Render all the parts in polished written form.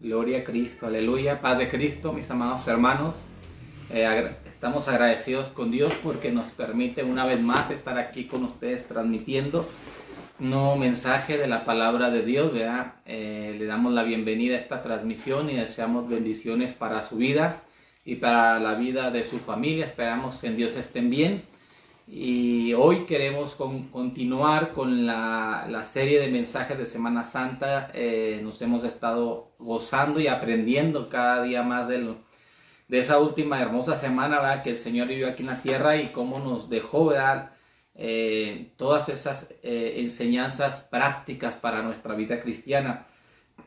Gloria a Cristo, aleluya, paz de Cristo, mis amados hermanos. Estamos agradecidos con Dios porque nos permite una vez más estar aquí con ustedes transmitiendo un nuevo mensaje de la palabra de Dios, ¿verdad? Le damos la bienvenida a esta transmisión y deseamos bendiciones para su vida y para la vida de su familia. Esperamos que en Dios estén bien. Y hoy queremos continuar con la serie de mensajes de Semana Santa. Nos hemos estado gozando y aprendiendo cada día más de esa última hermosa semana, ¿verdad?, que el Señor vivió aquí en la tierra y cómo nos dejó, ¿verdad?, todas esas enseñanzas prácticas para nuestra vida cristiana.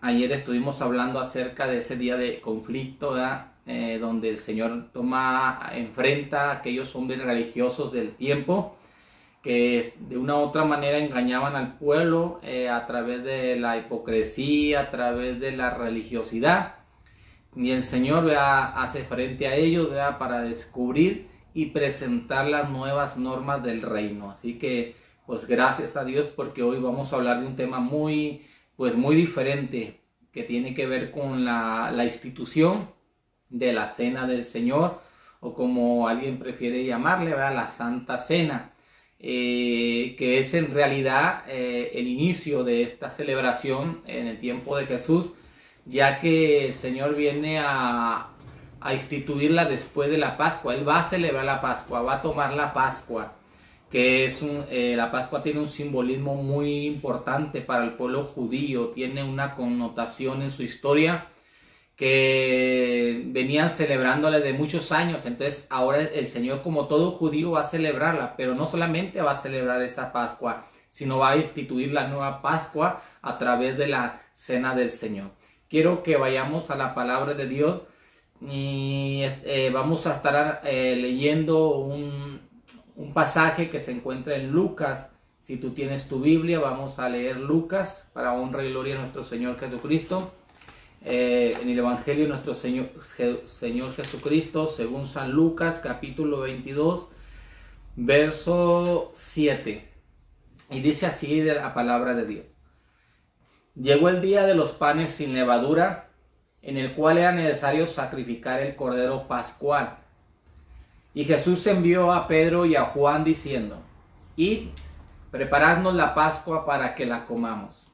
Ayer estuvimos hablando acerca de ese día de conflicto, ¿verdad?, donde el Señor enfrenta a aquellos hombres religiosos del tiempo que de una u otra manera engañaban al pueblo a través de la hipocresía, a través de la religiosidad. Y el Señor, ¿verdad?, hace frente a ellos, ¿verdad?, para descubrir y presentar las nuevas normas del reino. Así que, pues gracias a Dios, porque hoy vamos a hablar de un tema muy diferente, que tiene que ver con la institución de la Cena del Señor, o como alguien prefiere llamarle, ¿verdad?, la Santa Cena, que es en realidad el inicio de esta celebración en el tiempo de Jesús, ya que el Señor viene a instituirla después de la Pascua. Él va a celebrar la Pascua, va a tomar la Pascua, que es la Pascua tiene un simbolismo muy importante para el pueblo judío, tiene una connotación en su historia que venían celebrándole de muchos años. Entonces ahora el Señor, como todo judío, va a celebrarla, pero no solamente va a celebrar esa Pascua, sino va a instituir la nueva Pascua a través de la Cena del Señor. Quiero que vayamos a la palabra de Dios y vamos a estar leyendo un pasaje que se encuentra en Lucas. Si tú tienes tu Biblia, vamos a leer Lucas para honra y gloria a nuestro Señor Jesucristo. En el Evangelio de nuestro Señor Jesucristo, según San Lucas, capítulo 22, verso 7. Y dice así de la palabra de Dios: Llegó el día de los panes sin levadura, en el cual era necesario sacrificar el cordero pascual. Y Jesús envió a Pedro y a Juan diciendo: Id, preparadnos la Pascua para que la comamos.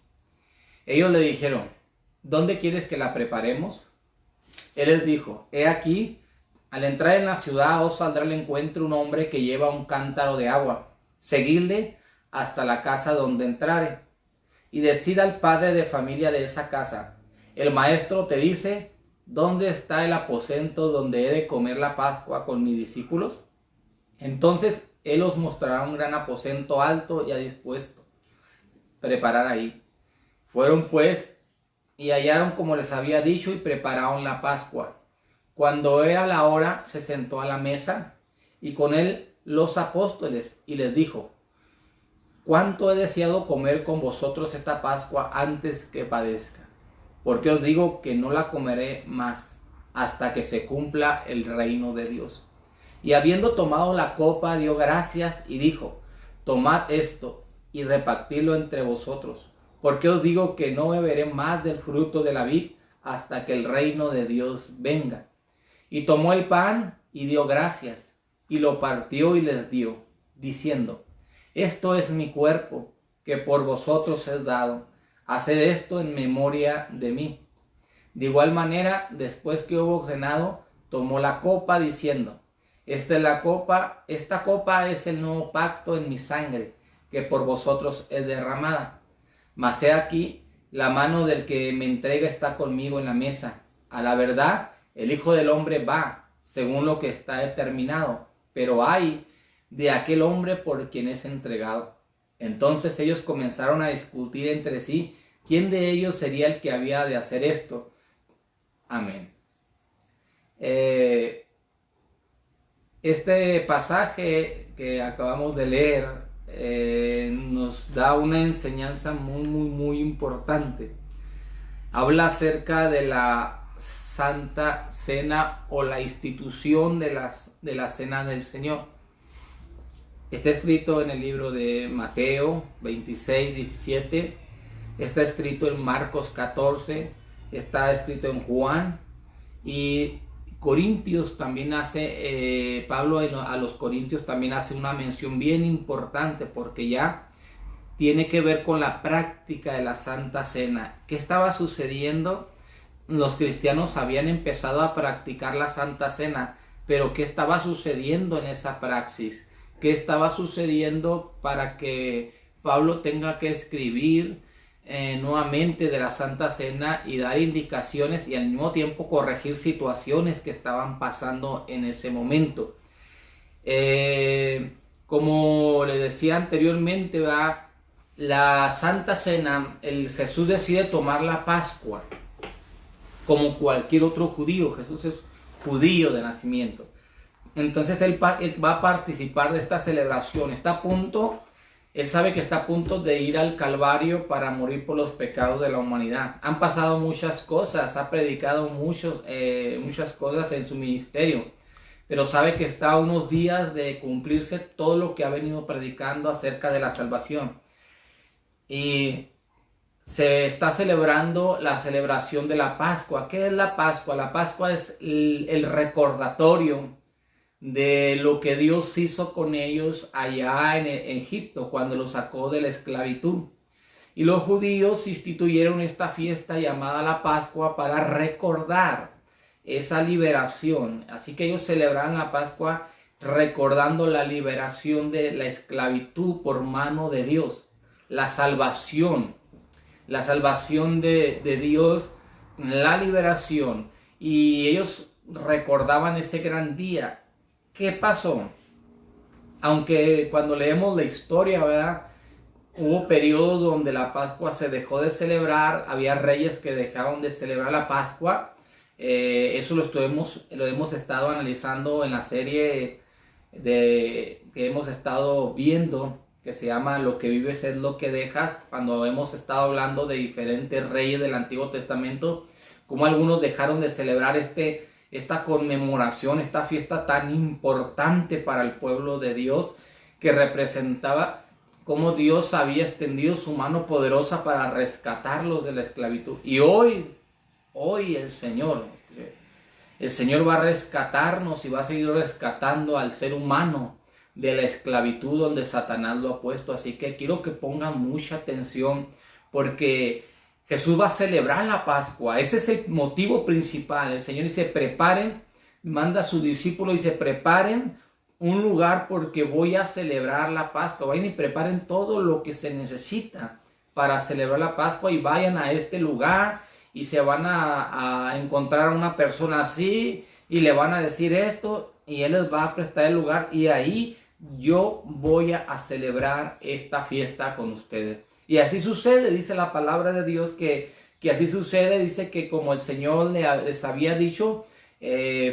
Ellos le dijeron: ¿Dónde quieres que la preparemos? Él les dijo: He aquí, al entrar en la ciudad os saldrá al encuentro un hombre que lleva un cántaro de agua. Seguidle hasta la casa donde entrare, y decid al padre de familia de esa casa: El maestro te dice, ¿dónde está el aposento donde he de comer la Pascua con mis discípulos? Entonces él os mostrará un gran aposento alto y dispuesto. Preparar ahí. Fueron pues y hallaron como les había dicho y prepararon la Pascua. Cuando era la hora, se sentó a la mesa y con él los apóstoles y les dijo: ¿Cuánto he deseado comer con vosotros esta Pascua antes que padezca? Porque os digo que no la comeré más hasta que se cumpla el reino de Dios. Y habiendo tomado la copa, dio gracias y dijo: Tomad esto y repartidlo entre vosotros, porque os digo que no beberé más del fruto de la vid hasta que el reino de Dios venga. Y tomó el pan y dio gracias, y lo partió y les dio, diciendo: Esto es mi cuerpo, que por vosotros es dado. Haced esto en memoria de mí. De igual manera, después que hubo cenado, tomó la copa, diciendo: Esta copa es el nuevo pacto en mi sangre, que por vosotros es derramada. Mas he aquí, la mano del que me entrega está conmigo en la mesa. A la verdad, el Hijo del Hombre va, según lo que está determinado, pero ay de aquel hombre por quien es entregado. Entonces ellos comenzaron a discutir entre sí quién de ellos sería el que había de hacer esto. Amén. Este pasaje que acabamos de leer nos da una enseñanza muy importante. Habla acerca de la Santa Cena o la institución de la Cena del Señor. Está escrito en el libro de Mateo 26, 17. Está escrito en Marcos 14, está escrito en Juan, y Corintios también hace, Pablo a los Corintios también hace una mención bien importante, porque ya tiene que ver con la práctica de la Santa Cena. ¿Qué estaba sucediendo? Los cristianos habían empezado a practicar la Santa Cena, pero ¿qué estaba sucediendo en esa praxis? ¿Qué estaba sucediendo para que Pablo tenga que escribir nuevamente de la Santa Cena y dar indicaciones y al mismo tiempo corregir situaciones que estaban pasando en ese momento? Como le decía anteriormente, va la Santa Cena, Jesús decide tomar la Pascua como cualquier otro judío. Jesús es judío de nacimiento. Entonces él va a participar de esta celebración. Él sabe que está a punto de ir al Calvario para morir por los pecados de la humanidad. Han pasado muchas cosas, ha predicado muchas cosas en su ministerio, pero sabe que está a unos días de cumplirse todo lo que ha venido predicando acerca de la salvación. Y se está celebrando la celebración de la Pascua. ¿Qué es la Pascua? La Pascua es el recordatorio de lo que Dios hizo con ellos allá en Egipto, cuando los sacó de la esclavitud. Y los judíos instituyeron esta fiesta llamada la Pascua para recordar esa liberación. Así que ellos celebran la Pascua recordando la liberación de la esclavitud por mano de Dios, la salvación de Dios, la liberación. Y ellos recordaban ese gran día. ¿Qué pasó? Aunque cuando leemos la historia, ¿verdad?, hubo periodos donde la Pascua se dejó de celebrar, había reyes que dejaron de celebrar la Pascua. Eso lo hemos estado analizando en la serie que hemos estado viendo, que se llama Lo que vives es lo que dejas, cuando hemos estado hablando de diferentes reyes del Antiguo Testamento, como algunos dejaron de celebrar esta conmemoración, esta fiesta tan importante para el pueblo de Dios, que representaba cómo Dios había extendido su mano poderosa para rescatarlos de la esclavitud. Y hoy el Señor va a rescatarnos y va a seguir rescatando al ser humano de la esclavitud donde Satanás lo ha puesto. Así que quiero que pongan mucha atención, porque Jesús va a celebrar la Pascua. Ese es el motivo principal. El Señor dice: preparen, manda a sus discípulos y dice: preparen un lugar porque voy a celebrar la Pascua. Vayan y preparen todo lo que se necesita para celebrar la Pascua, y vayan a este lugar y se van a encontrar a una persona así y le van a decir esto y él les va a prestar el lugar, y ahí yo voy a celebrar esta fiesta con ustedes. Y así sucede, dice la palabra de Dios, que así sucede. Dice que como el Señor les había dicho,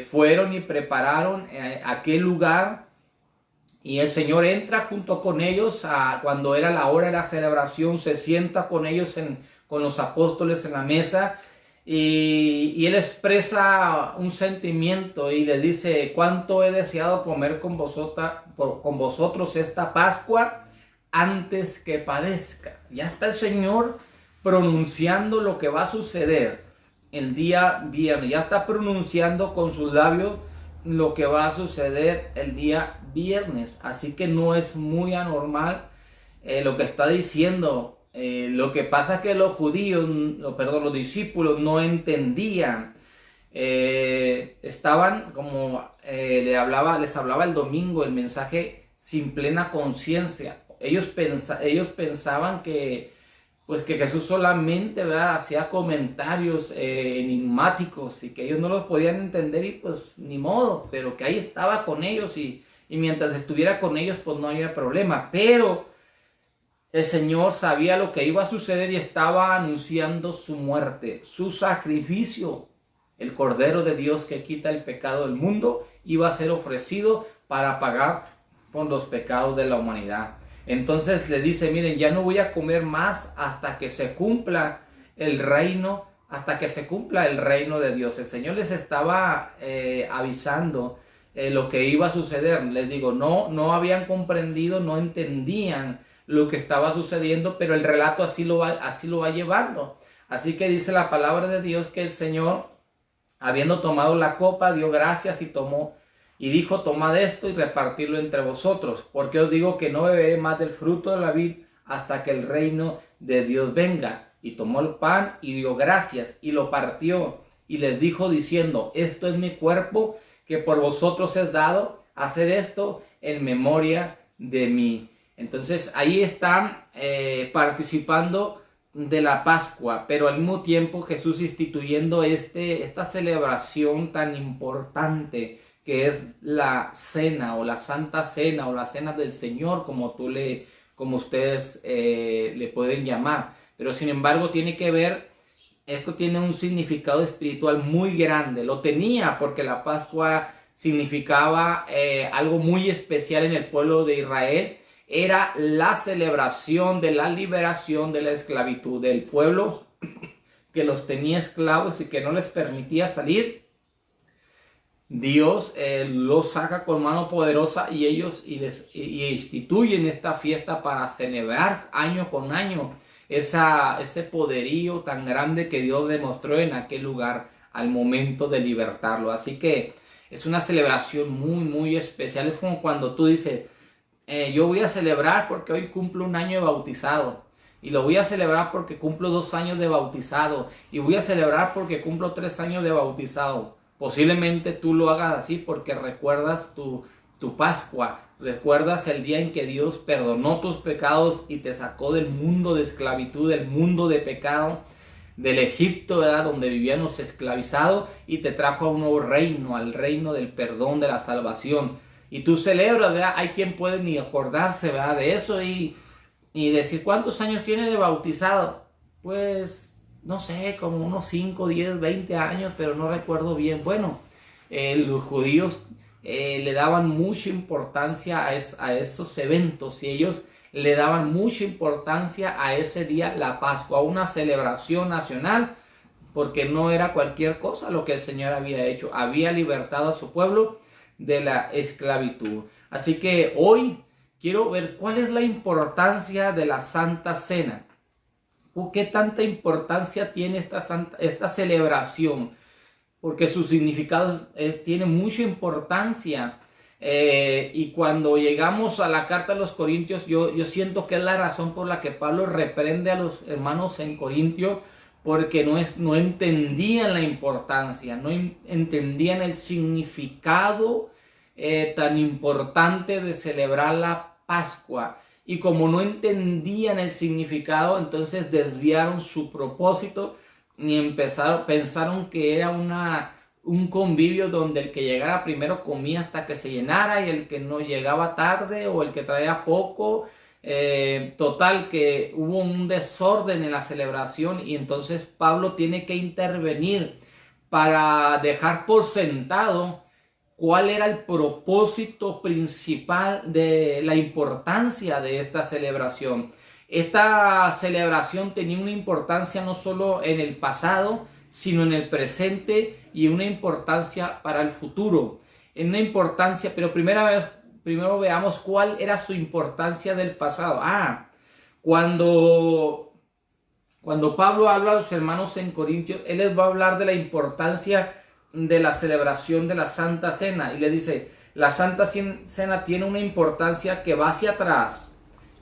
fueron y prepararon aquel lugar, y el Señor entra junto con ellos cuando era la hora de la celebración, se sienta con ellos, con los apóstoles en la mesa, y Él expresa un sentimiento y les dice: cuánto he deseado comer con vosotros esta Pascua antes que padezca. Ya está el Señor pronunciando lo que va a suceder el día viernes. Ya está pronunciando con sus labios lo que va a suceder el día viernes. Así que no es muy anormal lo que está diciendo. Lo que pasa es que los discípulos no entendían. Estaban como les hablaba el domingo, el mensaje sin plena conciencia. Ellos pensaban que Jesús solamente, ¿verdad?, hacía comentarios enigmáticos y que ellos no los podían entender, y pues ni modo, pero que ahí estaba con ellos, y mientras estuviera con ellos pues no había problema. Pero el Señor sabía lo que iba a suceder y estaba anunciando su muerte, su sacrificio. El Cordero de Dios que quita el pecado del mundo iba a ser ofrecido para pagar por los pecados de la humanidad. Entonces le dice: miren, ya no voy a comer más hasta que se cumpla el reino, de Dios. El Señor les estaba avisando lo que iba a suceder. Les digo, no habían comprendido, no entendían lo que estaba sucediendo, pero el relato así lo va llevando. Así que dice la palabra de Dios que el Señor, habiendo tomado la copa, dio gracias y dijo: tomad esto y repartidlo entre vosotros, porque os digo que no beberé más del fruto de la vid hasta que el reino de Dios venga. Y tomó el pan y dio gracias y lo partió y les dijo diciendo: esto es mi cuerpo que por vosotros es dado, haced esto en memoria de mí. Entonces ahí están participando de la Pascua, pero al mismo tiempo Jesús instituyendo esta celebración tan importante que es la cena o la Santa Cena o la Cena del Señor, como ustedes le pueden llamar. Pero sin embargo esto tiene un significado espiritual muy grande. Lo tenía porque la Pascua significaba algo muy especial en el pueblo de Israel. Era la celebración de la liberación de la esclavitud del pueblo que los tenía esclavos y que no les permitía salir. Dios los saca con mano poderosa y ellos instituyen esta fiesta para celebrar año con año ese poderío tan grande que Dios demostró en aquel lugar al momento de libertarlo. Así que es una celebración muy, muy especial. Es como cuando tú dices: yo voy a celebrar porque hoy cumplo un año de bautizado, y lo voy a celebrar porque cumplo 2 años de bautizado, y voy a celebrar porque cumplo 3 años de bautizado. Posiblemente tú lo hagas así porque recuerdas tu Pascua, recuerdas el día en que Dios perdonó tus pecados y te sacó del mundo de esclavitud, del mundo de pecado, del Egipto, ¿verdad?, donde vivíamos esclavizados, y te trajo a un nuevo reino, al reino del perdón, de la salvación. Y tú celebras, ¿verdad? Hay quien puede ni acordarse, ¿verdad?, de eso y decir: ¿cuántos años tiene de bautizado? Pues no sé, como unos 5, 10, 20 años, pero no recuerdo bien. Bueno, los judíos le daban mucha importancia a esos eventos, y ellos le daban mucha importancia a ese día, la Pascua, una celebración nacional, porque no era cualquier cosa lo que el Señor había hecho. Había libertado a su pueblo de la esclavitud. Así que hoy quiero ver cuál es la importancia de la Santa Cena. ¿Por qué tanta importancia tiene esta celebración? Porque su significado tiene mucha importancia. Y cuando llegamos a la carta de los Corintios, yo siento que es la razón por la que Pablo reprende a los hermanos en Corintio, porque no entendían la importancia, no entendían el significado tan importante de celebrar la Pascua. Y como no entendían el significado, entonces desviaron su propósito y pensaron que era un convivio donde el que llegara primero comía hasta que se llenara, y el que no llegaba tarde o el que traía poco. Total, que hubo un desorden en la celebración, y entonces Pablo tiene que intervenir para dejar por sentado cuál era el propósito principal de la importancia de esta celebración. Esta celebración tenía una importancia no solo en el pasado, sino en el presente, y una importancia para el futuro. En una importancia, pero primero veamos cuál era su importancia del pasado. Cuando Pablo habla a los hermanos en Corintios, él les va a hablar de la importancia de la celebración de la Santa Cena, y le dice: la Santa Cena tiene una importancia que va hacia atrás,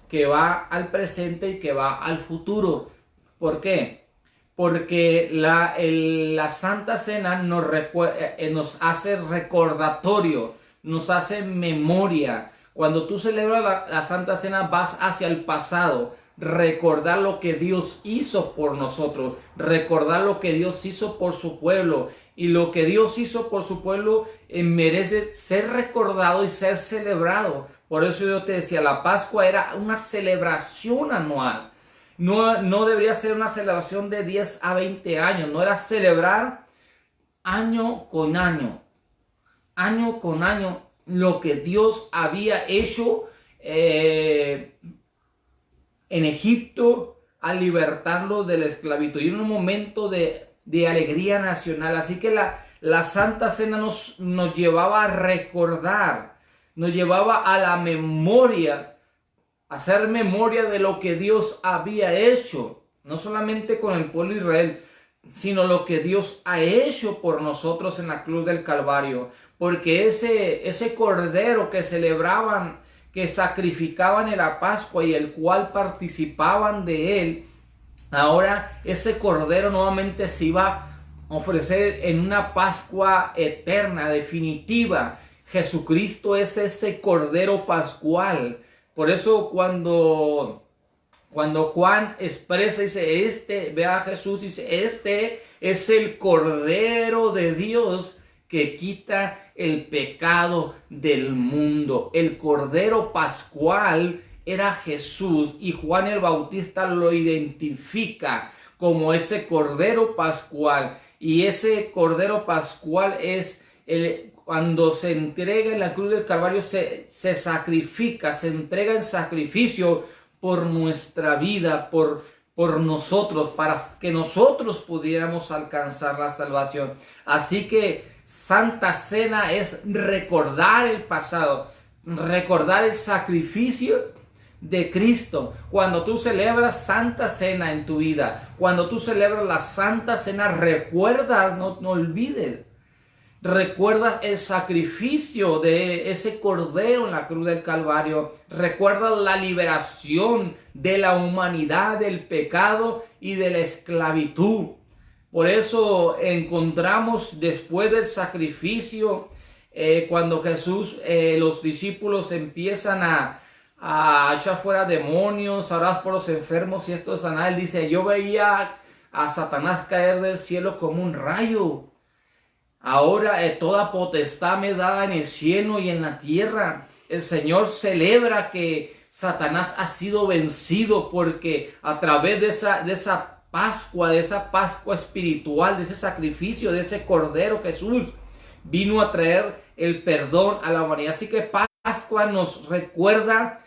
que va al presente y que va al futuro. ¿Por qué? Porque la Santa Cena nos hace recordatorio, nos hace memoria. Cuando tú celebras la Santa Cena, vas hacia el pasado, recordar lo que Dios hizo por nosotros, recordar lo que Dios hizo por su pueblo, y lo que Dios hizo por su pueblo merece ser recordado y ser celebrado. Por eso yo te decía, la Pascua era una celebración anual. No debería ser una celebración de 10 a 20 años, no era celebrar año con año lo que Dios había hecho en Egipto al libertarlo de la esclavitud, y en un momento de alegría nacional. Así que la Santa Cena nos llevaba a recordar, nos llevaba a la memoria, a hacer memoria de lo que Dios había hecho. no solamente con el pueblo de Israel, sino lo que Dios ha hecho por nosotros en la cruz del Calvario. Porque ese cordero que celebraban, que sacrificaban en la Pascua y el cual participaban de él, ahora ese cordero nuevamente se iba a ofrecer en una Pascua eterna, definitiva. Jesucristo es ese cordero pascual. Por eso cuando Juan expresa, dice, ve a Jesús, dice, este es el Cordero de Dios que quita el pecado del mundo. El Cordero Pascual era Jesús, y Juan el Bautista lo identifica como ese Cordero Pascual. Y ese Cordero Pascual es cuando se entrega en la cruz del Calvario, se sacrifica, se entrega en sacrificio por nuestra vida, por nosotros, para que nosotros pudiéramos alcanzar la salvación. Así que Santa Cena es recordar el pasado, recordar el sacrificio de Cristo. Cuando tú celebras Santa Cena en tu vida, cuando tú celebras la Santa Cena, recuerda, no olvides, recuerdas el sacrificio de ese cordero en la cruz del Calvario. Recuerdas la liberación de la humanidad del pecado y de la esclavitud. Por eso encontramos después del sacrificio, cuando Jesús, los discípulos empiezan a echar fuera demonios, a orar por los enfermos y esto de sanar. Él dice, yo veía a Satanás caer del cielo como un rayo. Ahora toda potestad me da en el cielo y en la tierra. El Señor celebra que Satanás ha sido vencido, porque a través de esa Pascua, de esa Pascua espiritual, de ese sacrificio, de ese Cordero, Jesús vino a traer el perdón a la humanidad. Así que Pascua nos recuerda,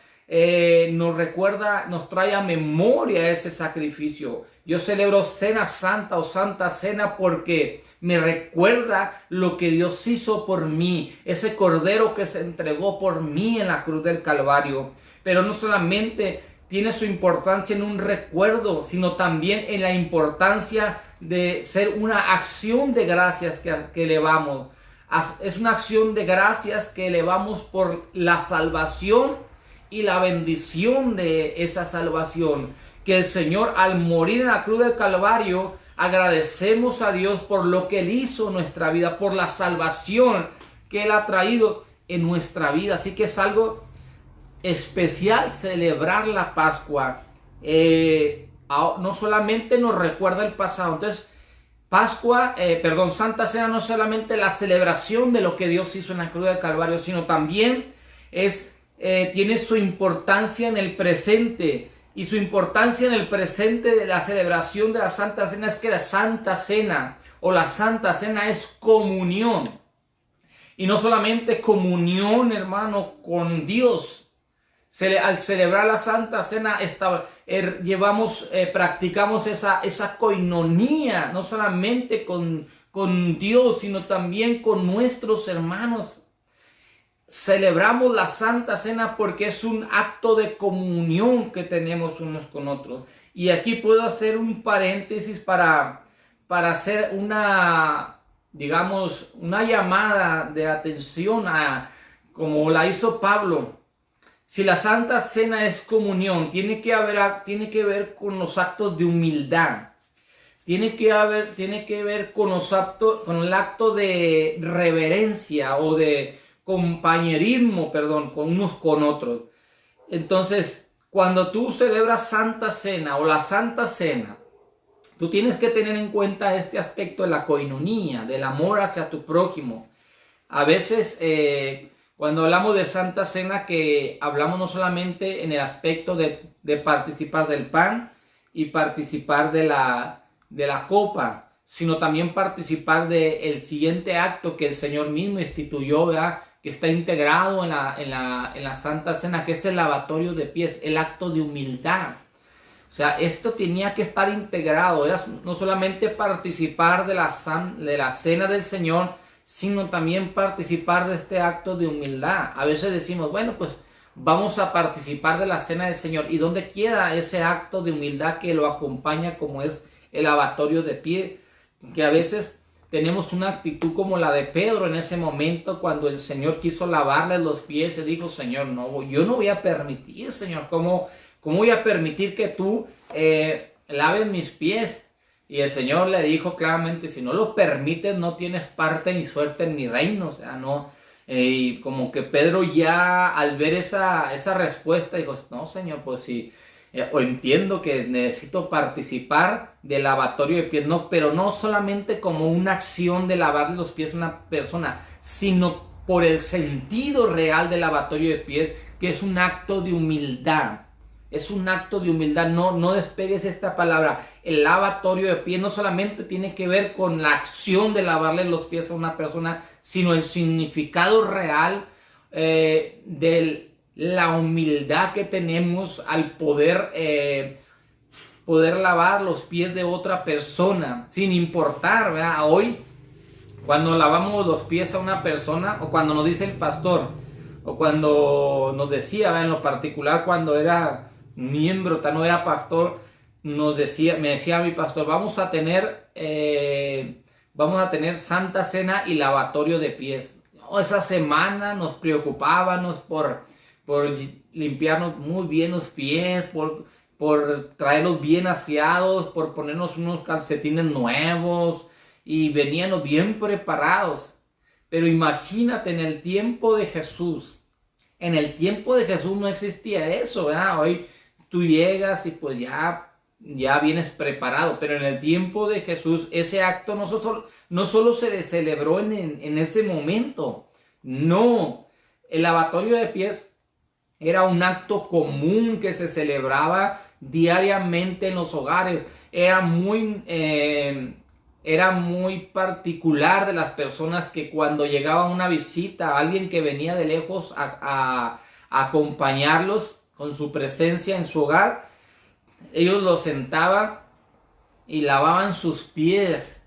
nos trae a memoria ese sacrificio. Yo celebro Cena Santa o Santa Cena porque me recuerda lo que Dios hizo por mí, ese Cordero que se entregó por mí en la cruz del Calvario. Pero no solamente tiene su importancia en un recuerdo, sino también en la importancia de ser una acción de gracias que elevamos. Es una acción de gracias que elevamos por la salvación y la bendición de esa salvación. Que el Señor, al morir en la cruz del Calvario, agradecemos a Dios por lo que Él hizo en nuestra vida, por la salvación que Él ha traído en nuestra vida. Así que es algo especial celebrar la Pascua. No solamente nos recuerda el pasado. Entonces, Santa Cena no es solamente la celebración de lo que Dios hizo en la cruz del Calvario, sino también tiene su importancia en el presente. Y su importancia en el presente de la celebración de la Santa Cena es que la Santa Cena o la Santa Cena es comunión. Y no solamente comunión, hermano, con Dios. Al celebrar la Santa Cena practicamos esa coinonía, no solamente con Dios, sino también con nuestros hermanos. Celebramos la Santa Cena porque es un acto de comunión que tenemos unos con otros. Y aquí puedo hacer un paréntesis para hacer una llamada de atención como la hizo Pablo. Si la Santa Cena es comunión, tiene que ver con los actos de humildad. Tiene que ver con el acto de reverencia o de compañerismo, con unos con otros. Entonces, cuando tú celebras Santa Cena o la Santa Cena, tú tienes que tener en cuenta este aspecto de la coinonía, del amor hacia tu prójimo. A veces, cuando hablamos de Santa Cena, que hablamos no solamente en el aspecto de participar del pan y participar de la copa, sino también participar del siguiente acto que el Señor mismo instituyó, ¿verdad?, que está integrado en la Santa Cena, que es el lavatorio de pies, el acto de humildad. O sea, esto tenía que estar integrado. Era no solamente participar de la cena del Señor, sino también participar de este acto de humildad. A veces decimos, bueno, pues vamos a participar de la cena del Señor. ¿Y dónde queda ese acto de humildad que lo acompaña, como es el lavatorio de pie? Que a veces tenemos una actitud como la de Pedro en ese momento, cuando el Señor quiso lavarle los pies y dijo: Señor, no, yo no voy a permitir, Señor, ¿cómo voy a permitir que tú laves mis pies? Y el Señor le dijo claramente: si no lo permites, no tienes parte ni suerte en mi reino. O sea, no. Y como que Pedro, ya al ver esa respuesta, dijo: no, Señor, pues sí, o entiendo que necesito participar del lavatorio de pies, no, pero no solamente como una acción de lavar los pies a una persona, sino por el sentido real del lavatorio de pies, que es un acto de humildad. Es un acto de humildad. No despegues esta palabra. El lavatorio de pies no solamente tiene que ver con la acción de lavarle los pies a una persona, sino el significado real de la humildad que tenemos al poder lavar los pies de otra persona, sin importar, ¿verdad? Hoy, cuando lavamos los pies a una persona, o cuando nos dice el pastor, o cuando nos decía, ¿verdad? En lo particular, cuando era miembro, no era pastor, me decía mi pastor: vamos a tener Santa Cena y lavatorio de pies. Esa semana nos preocupábamos por limpiarnos muy bien los pies, por traerlos bien aseados, por ponernos unos calcetines nuevos, y veníamos bien preparados. Pero imagínate, en el tiempo de Jesús no existía eso, ¿verdad? Hoy tú llegas y pues ya vienes preparado, pero en el tiempo de Jesús ese acto no solo se celebró en ese momento. No, el lavatorio de pies era un acto común que se celebraba diariamente en los hogares. Era muy particular de las personas que cuando llegaba una visita, alguien que venía de lejos a acompañarlos con su presencia en su hogar, ellos los sentaban y lavaban sus pies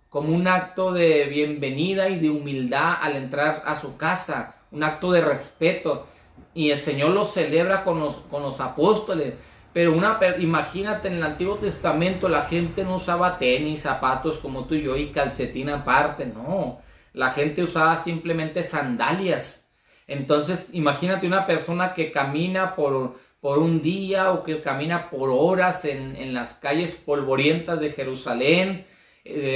como un acto de bienvenida y de humildad al entrar a su casa, un acto de respeto. Y el Señor lo celebra con los apóstoles. Pero imagínate, en el Antiguo Testamento la gente no usaba tenis, zapatos como tú y yo, y calcetín aparte, no. La gente usaba simplemente sandalias. Entonces imagínate una persona que camina por un día, o que camina por horas en las calles polvorientas de Jerusalén,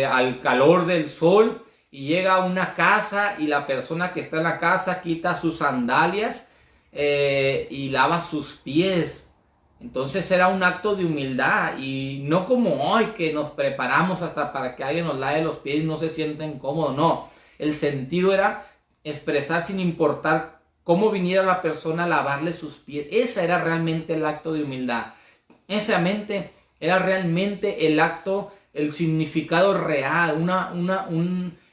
al calor del sol, y llega a una casa y la persona que está en la casa quita sus sandalias y lava sus pies. Entonces era un acto de humildad, y no como hoy que nos preparamos hasta para que alguien nos lave los pies y no se sienta incómodo. No, el sentido era expresar sin importar cómo viniera la persona a lavarle sus pies. Ese era realmente el acto de humildad. Esa mente era realmente el acto, el significado real,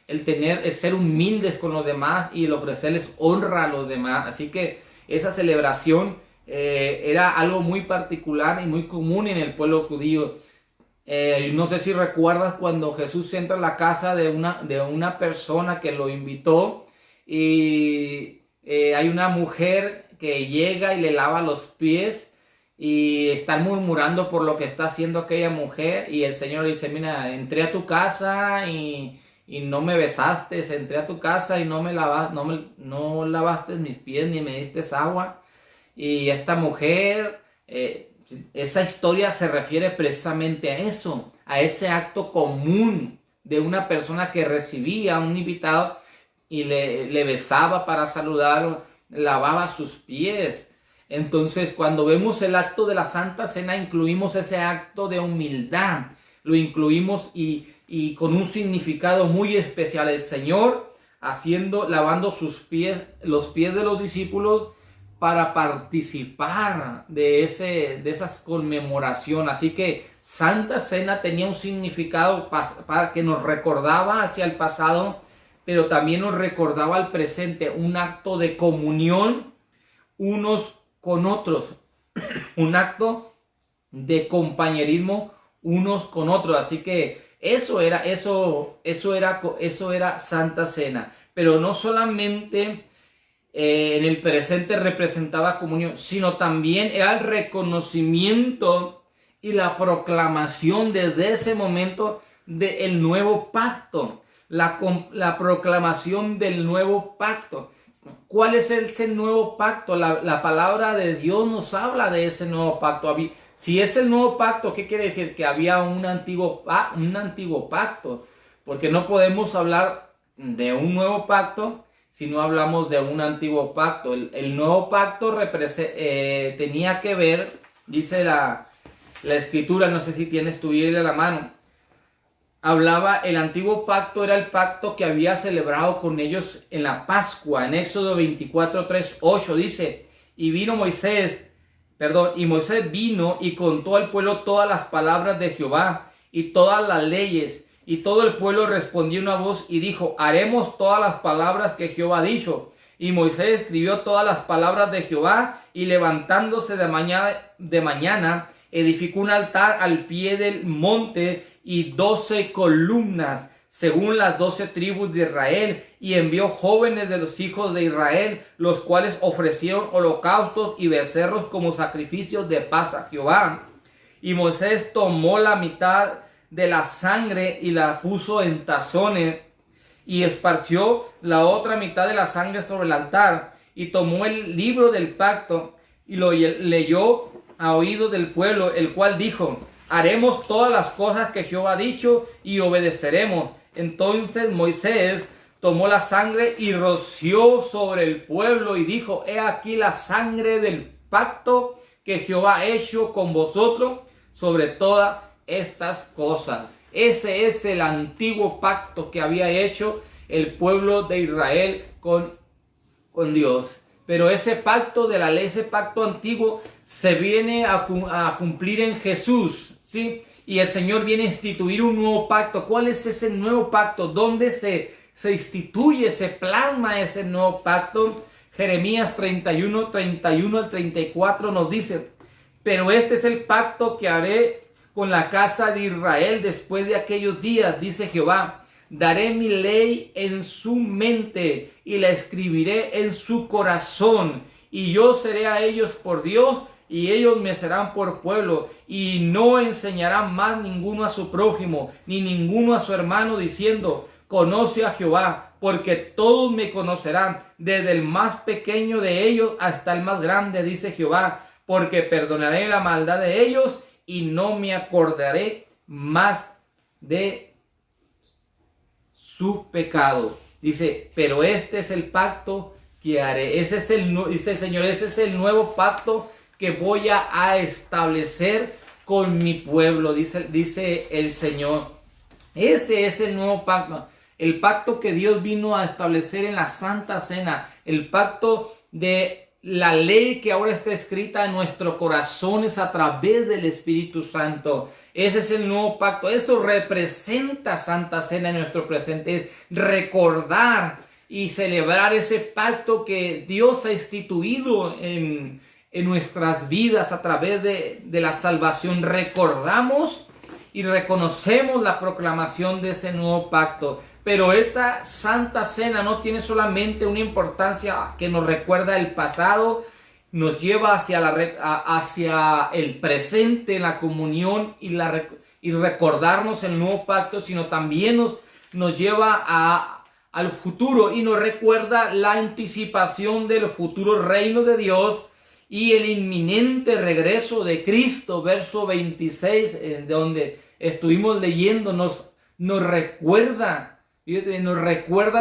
el ser humildes con los demás y el ofrecerles honra a los demás. Así que esa celebración era algo muy particular y muy común en el pueblo judío. No sé si recuerdas cuando Jesús entra a la casa de una persona que lo invitó, y hay una mujer que llega y le lava los pies, y están murmurando por lo que está haciendo aquella mujer, y el Señor dice: mira, entré a tu casa y no me besaste, entré a tu casa y no lavaste mis pies ni me diste agua. Y esta mujer, esa historia se refiere precisamente a eso, a ese acto común de una persona que recibía a un invitado y le besaba para saludar, lavaba sus pies. Entonces, cuando vemos el acto de la Santa Cena, incluimos ese acto de humildad, lo incluimos y con un significado muy especial. El Señor lavando sus pies, los pies de los discípulos, para participar de esas conmemoraciones. Así que Santa Cena tenía un significado para que nos recordaba hacia el pasado, pero también nos recordaba al presente, un acto de comunión unos con otros, un acto de compañerismo unos con otros. Así que eso era Santa Cena. Pero no solamente en el presente representaba comunión, sino también era el reconocimiento y la proclamación desde ese momento del nuevo pacto, la proclamación del nuevo pacto. ¿Cuál es ese nuevo pacto? La palabra de Dios nos habla de ese nuevo pacto. Si es el nuevo pacto, ¿qué quiere decir? Que había un antiguo pacto, porque no podemos hablar de un nuevo pacto si no hablamos de un antiguo pacto. El nuevo pacto tenía que ver, dice la escritura, no sé si tienes tu Biblia a la mano, hablaba, el antiguo pacto era el pacto que había celebrado con ellos en la Pascua. En Éxodo 24, 3, 8 dice, y Moisés vino y contó al pueblo todas las palabras de Jehová y todas las leyes. Y todo el pueblo respondió una voz y dijo, haremos todas las palabras que Jehová ha dicho. Y Moisés escribió todas las palabras de Jehová y levantándose de mañana edificó un altar al pie del monte y 12 columnas según las 12 tribus de Israel, y envió jóvenes de los hijos de Israel, los cuales ofrecieron holocaustos y becerros como sacrificios de paz a Jehová. Y Moisés tomó la mitad de la sangre y la puso en tazones, y esparció la otra mitad de la sangre sobre el altar, y tomó el libro del pacto y lo leyó a oído del pueblo, el cual dijo, haremos todas las cosas que Jehová ha dicho y obedeceremos. Entonces Moisés tomó la sangre y roció sobre el pueblo y dijo, he aquí la sangre del pacto que Jehová ha hecho con vosotros sobre todas estas cosas. Ese es el antiguo pacto que había hecho el pueblo de Israel con Dios. Pero ese pacto de la ley, ese pacto antiguo, se viene a cumplir en Jesús, ¿sí? Y el Señor viene a instituir un nuevo pacto. ¿Cuál es ese nuevo pacto? ¿Dónde se instituye, se plasma ese nuevo pacto? Jeremías 31, 31 al 34 nos dice, pero este es el pacto que haré con la casa de Israel después de aquellos días, dice Jehová. Daré mi ley en su mente y la escribiré en su corazón. Y yo seré a ellos por Dios y ellos me serán por pueblo. Y no enseñarán más ninguno a su prójimo, ni ninguno a su hermano, diciendo, conoce a Jehová, porque todos me conocerán, desde el más pequeño de ellos hasta el más grande, dice Jehová, porque perdonaré la maldad de ellos y no me acordaré más de su pecado. Dice, pero este es el pacto que haré. Dice el Señor, ese es el nuevo pacto que voy a establecer con mi pueblo, dice el Señor. Este es el nuevo pacto, el pacto que Dios vino a establecer en la Santa Cena, el pacto de la ley que ahora está escrita en nuestros corazones a través del Espíritu Santo. Ese es el nuevo pacto. Eso representa Santa Cena en nuestro presente. Es recordar y celebrar ese pacto que Dios ha instituido en nuestras vidas a través de la salvación. Recordamos y reconocemos la proclamación de ese nuevo pacto. Pero esta Santa Cena no tiene solamente una importancia que nos recuerda el pasado, nos lleva hacia el presente, la comunión y recordarnos el nuevo pacto, sino también nos lleva al futuro y nos recuerda la anticipación del futuro reino de Dios y el inminente regreso de Cristo. Verso 26, de donde estuvimos leyendo, nos recuerda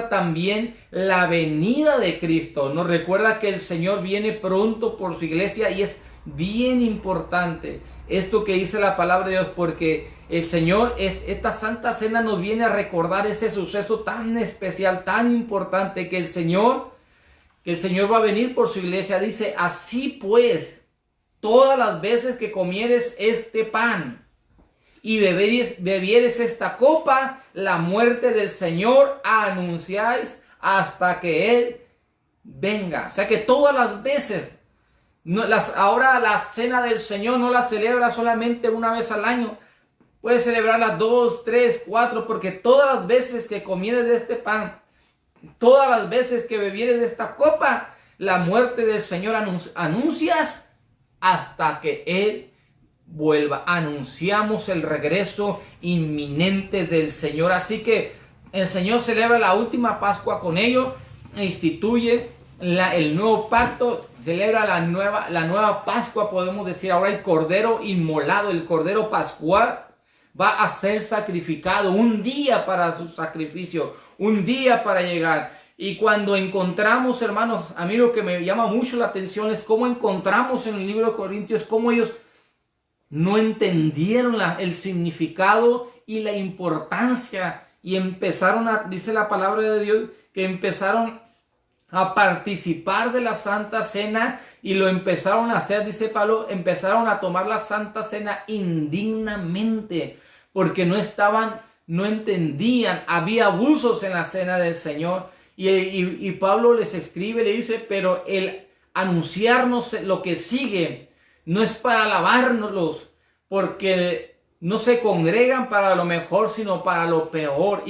también la venida de Cristo. Nos recuerda que el Señor viene pronto por su iglesia, y es bien importante esto que dice la palabra de Dios, porque el Señor, esta Santa Cena nos viene a recordar ese suceso tan especial, tan importante, que el Señor va a venir por su iglesia. Dice, así pues, todas las veces que comieres este pan y bebieres esta copa, la muerte del Señor anunciáis hasta que Él venga. O sea que todas las veces, ahora la cena del Señor no la celebra solamente una vez al año. Puedes celebrarla 2, 3, 4, porque todas las veces que comieres de este pan, todas las veces que bebieres de esta copa, la muerte del Señor anuncias hasta que Él vuelva. Anunciamos el regreso inminente del Señor. Así que el Señor celebra la última Pascua con ellos e instituye el nuevo pacto, celebra la nueva Pascua, podemos decir. Ahora el cordero inmolado, el cordero pascual, va a ser sacrificado. Un día para su sacrificio, un día para llegar. Y cuando encontramos, hermanos, a mí lo que me llama mucho la atención es cómo encontramos en el libro de Corintios, cómo ellos no entendieron el significado y la importancia, y empezaron dice la palabra de Dios, que empezaron a participar de la Santa Cena, y lo empezaron a hacer, dice Pablo, empezaron a tomar la Santa Cena indignamente, porque no entendían, había abusos en la Cena del Señor, y Pablo les escribe, le dice, pero el anunciarnos lo que sigue no es para alabárnoslos, porque no se congregan para lo mejor, sino para lo peor.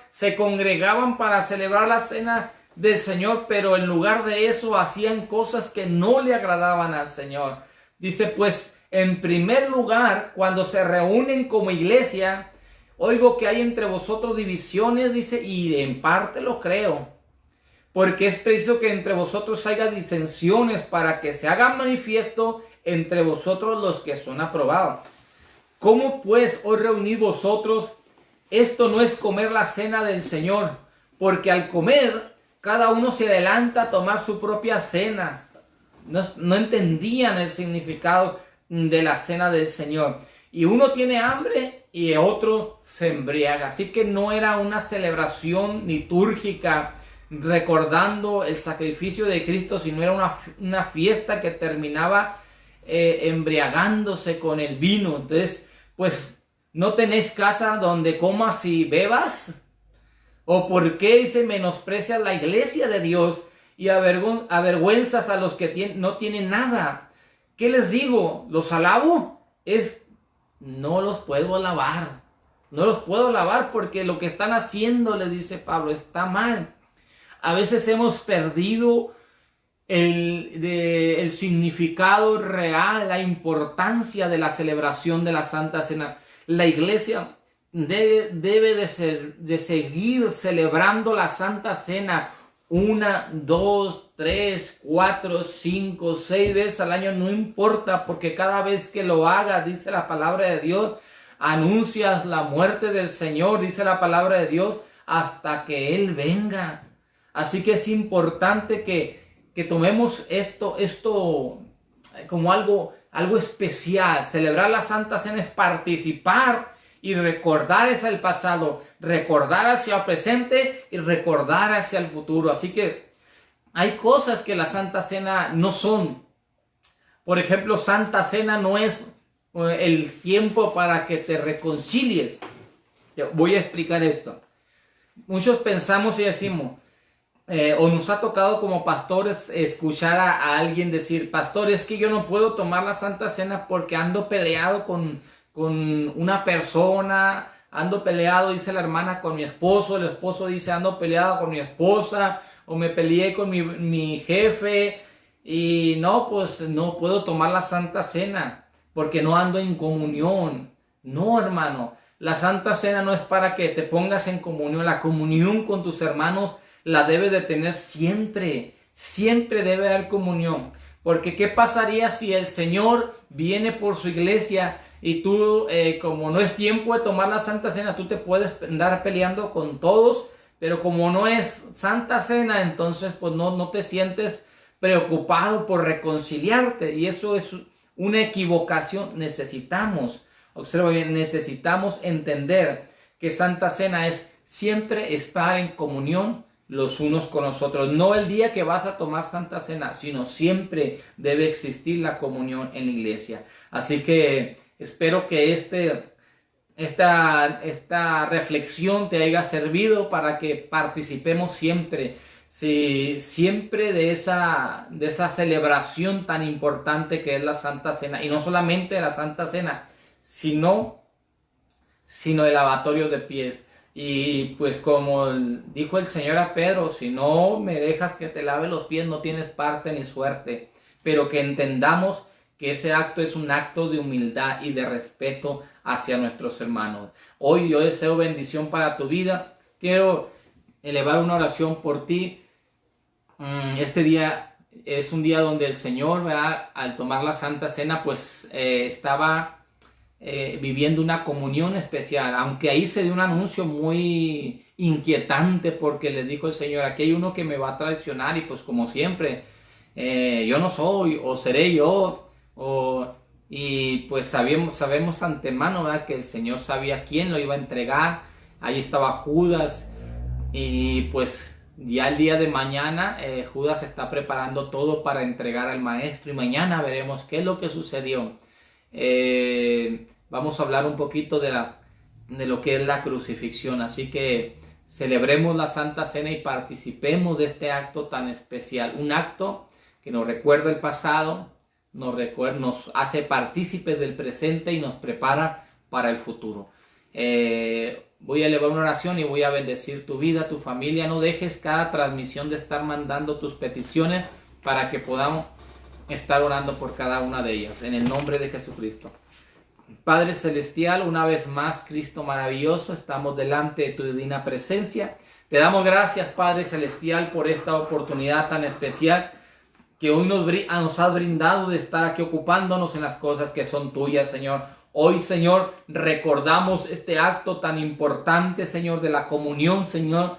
Se congregaban para celebrar la cena del Señor, pero en lugar de eso hacían cosas que no le agradaban al Señor. Dice, pues, en primer lugar, cuando se reúnen como iglesia, oigo que hay entre vosotros divisiones, dice, y en parte lo creo, porque es preciso que entre vosotros haya disensiones para que se haga manifiesto entre vosotros los que son aprobados. ¿Cómo pues os reunís vosotros? Esto no es comer la cena del Señor, porque al comer cada uno se adelanta a tomar su propia cena. No entendían el significado de la cena del Señor. Y uno tiene hambre y otro se embriaga. Así que no era una celebración litúrgica recordando el sacrificio de Cristo, sino era una fiesta que terminaba embriagándose con el vino. Entonces, pues, ¿no tenéis casa donde comas y bebas? ¿O por qué, dice, menosprecias la iglesia de Dios y avergüenzas a los que no tienen nada? ¿Qué les digo? ¿Los alabo? No los puedo alabar. No los puedo alabar porque lo que están haciendo, le dice Pablo, está mal. A veces hemos perdido el significado real, la importancia de la celebración de la Santa Cena. La iglesia debe de seguir celebrando la Santa Cena 1, 2, 3, 4, 5, 6 veces al año, no importa, porque cada vez que lo haga, dice la palabra de Dios, anuncias la muerte del Señor, dice la palabra de Dios, hasta que Él venga. Así que es importante que tomemos esto como algo especial. Celebrar la Santa Cena es participar y recordar hacia el pasado, recordar hacia el presente y recordar hacia el futuro. Así que hay cosas que la Santa Cena no son. Por ejemplo, Santa Cena no es el tiempo para que te reconcilies. Voy a explicar esto. Muchos pensamos y decimos, o nos ha tocado como pastores escuchar a alguien decir, pastor, es que yo no puedo tomar la Santa Cena porque ando peleado con una persona, ando peleado, dice la hermana, con mi esposo, el esposo dice, ando peleado con mi esposa, o me peleé con mi jefe, y no, pues no puedo tomar la Santa Cena porque no ando en comunión. No, hermano, la Santa Cena no es para que te pongas en comunión. La comunión con tus hermanos la debes de tener siempre. Siempre debe haber comunión. Porque ¿qué pasaría si el Señor viene por su iglesia y tú, como no es tiempo de tomar la Santa Cena, tú te puedes andar peleando con todos, pero como no es Santa Cena, entonces pues no te sientes preocupado por reconciliarte, y eso es una equivocación. Observa bien, necesitamos entender que Santa Cena es siempre estar en comunión los unos con los otros. No el día que vas a tomar Santa Cena, sino siempre debe existir la comunión en la iglesia. Así que espero que esta reflexión te haya servido para que participemos siempre de esa celebración tan importante que es la Santa Cena. Y no solamente la Santa Cena, sino el lavatorio de pies. Y pues como dijo el Señor a Pedro, si no me dejas que te lave los pies, no tienes parte ni suerte. Pero que entendamos que ese acto es un acto de humildad y de respeto hacia nuestros hermanos. Hoy yo deseo bendición para tu vida. Quiero elevar una oración por ti. Este día es un día donde el Señor, ¿verdad?, al tomar la Santa Cena, pues estaba viviendo una comunión especial, aunque ahí se dio un anuncio muy inquietante, porque le dijo el Señor, aquí hay uno que me va a traicionar, y pues como siempre, yo no soy, o seré yo, y pues sabemos antemano, ¿verdad?, que el Señor sabía quién lo iba a entregar. Ahí estaba Judas, y pues ya el día de mañana Judas está preparando todo para entregar al Maestro, y mañana veremos qué es lo que sucedió. Vamos a hablar un poquito de lo que es la crucifixión, así que celebremos la Santa Cena y participemos de este acto tan especial, un acto que nos recuerda el pasado, nos hace partícipes del presente y nos prepara para el futuro. Voy a elevar una oración y voy a bendecir tu vida, tu familia. No dejes cada transmisión de estar mandando tus peticiones para que podamos estar orando por cada una de ellas, en el nombre de Jesucristo. Padre Celestial, una vez más, Cristo maravilloso, estamos delante de tu divina presencia. Te damos gracias, Padre Celestial, por esta oportunidad tan especial que hoy nos has brindado de estar aquí ocupándonos en las cosas que son tuyas, Señor. Hoy, Señor, recordamos este acto tan importante, Señor, de la comunión, Señor,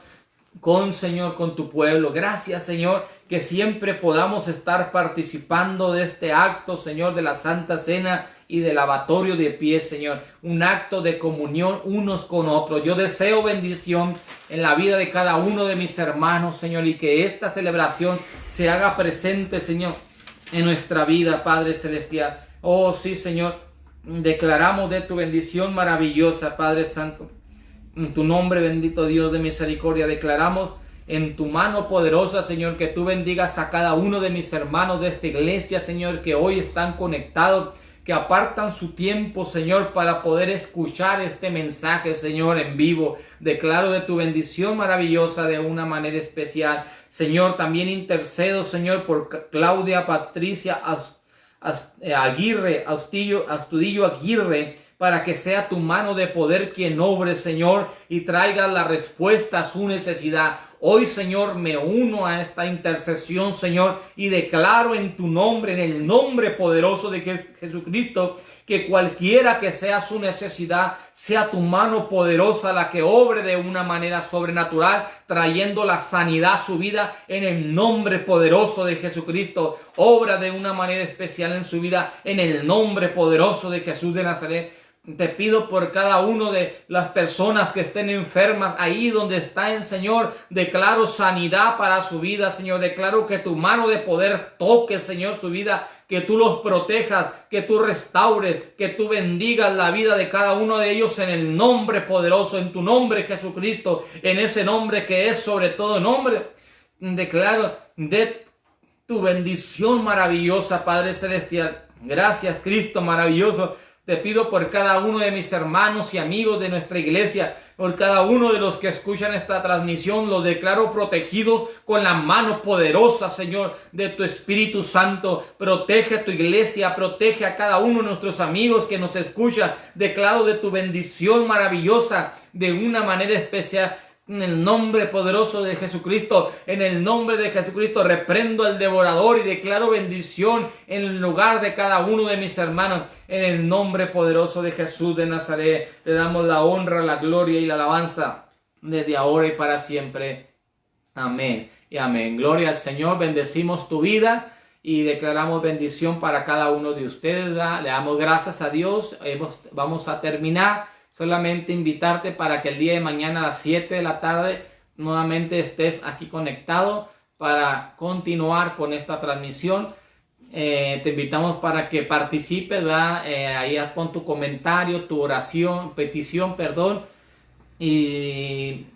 con tu pueblo. Gracias, Señor, que siempre podamos estar participando de este acto, Señor, de la Santa Cena y del lavatorio de pies, Señor. Un acto de comunión unos con otros. Yo deseo bendición en la vida de cada uno de mis hermanos, Señor, y que esta celebración se haga presente, Señor, en nuestra vida, Padre Celestial. Oh, sí, Señor, declaramos de tu bendición maravillosa, Padre Santo. En tu nombre, bendito Dios de misericordia, declaramos en tu mano poderosa, Señor, que tú bendigas a cada uno de mis hermanos de esta iglesia, Señor, que hoy están conectados, que apartan su tiempo, Señor, para poder escuchar este mensaje, Señor, en vivo. Declaro de tu bendición maravillosa de una manera especial. Señor, también intercedo, Señor, por Claudia Patricia Aguirre, Astudillo Aguirre, para que sea tu mano de poder quien obre, Señor, y traiga la respuesta a su necesidad. Hoy, Señor, me uno a esta intercesión, Señor, y declaro en tu nombre, en el nombre poderoso de Jesucristo, que cualquiera que sea su necesidad, sea tu mano poderosa la que obre de una manera sobrenatural, trayendo la sanidad a su vida en el nombre poderoso de Jesucristo. Obra de una manera especial en su vida en el nombre poderoso de Jesús de Nazaret. Te pido por cada uno de las personas que estén enfermas, ahí donde están, Señor, declaro sanidad para su vida, Señor, declaro que tu mano de poder toque, Señor, su vida, que tú los protejas, que tú restaures, que tú bendigas la vida de cada uno de ellos en el nombre poderoso, en tu nombre, Jesucristo, en ese nombre que es sobre todo nombre. Declaro de tu bendición maravillosa, Padre Celestial. Gracias, Cristo maravilloso. Te pido por cada uno de mis hermanos y amigos de nuestra iglesia, por cada uno de los que escuchan esta transmisión, los declaro protegidos con la mano poderosa, Señor, de tu Espíritu Santo. Protege a tu iglesia, protege a cada uno de nuestros amigos que nos escuchan. Declaro de tu bendición maravillosa de una manera especial. En el nombre poderoso de Jesucristo, en el nombre de Jesucristo, reprendo al devorador y declaro bendición en el lugar de cada uno de mis hermanos. En el nombre poderoso de Jesús de Nazaret, te damos la honra, la gloria y la alabanza desde ahora y para siempre. Amén y amén. Gloria al Señor, bendecimos tu vida y declaramos bendición para cada uno de ustedes, ¿verdad? Le damos gracias a Dios. Vamos a terminar. Solamente invitarte para que el día de mañana a las 7 de la tarde nuevamente estés aquí conectado para continuar con esta transmisión. Te invitamos para que participes, ¿verdad? Ahí pon tu comentario, tu petición, y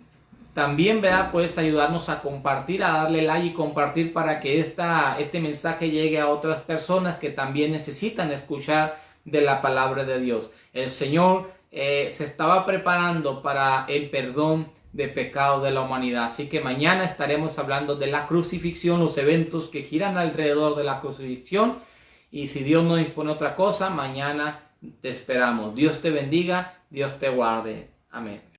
también, ¿verdad? Puedes ayudarnos a compartir, a darle like y compartir para que este mensaje llegue a otras personas que también necesitan escuchar de la palabra de Dios. El Señor se estaba preparando para el perdón de pecado de la humanidad. Así que mañana estaremos hablando de la crucifixión, los eventos que giran alrededor de la crucifixión. Y si Dios no dispone otra cosa, mañana te esperamos. Dios te bendiga, Dios te guarde. Amén.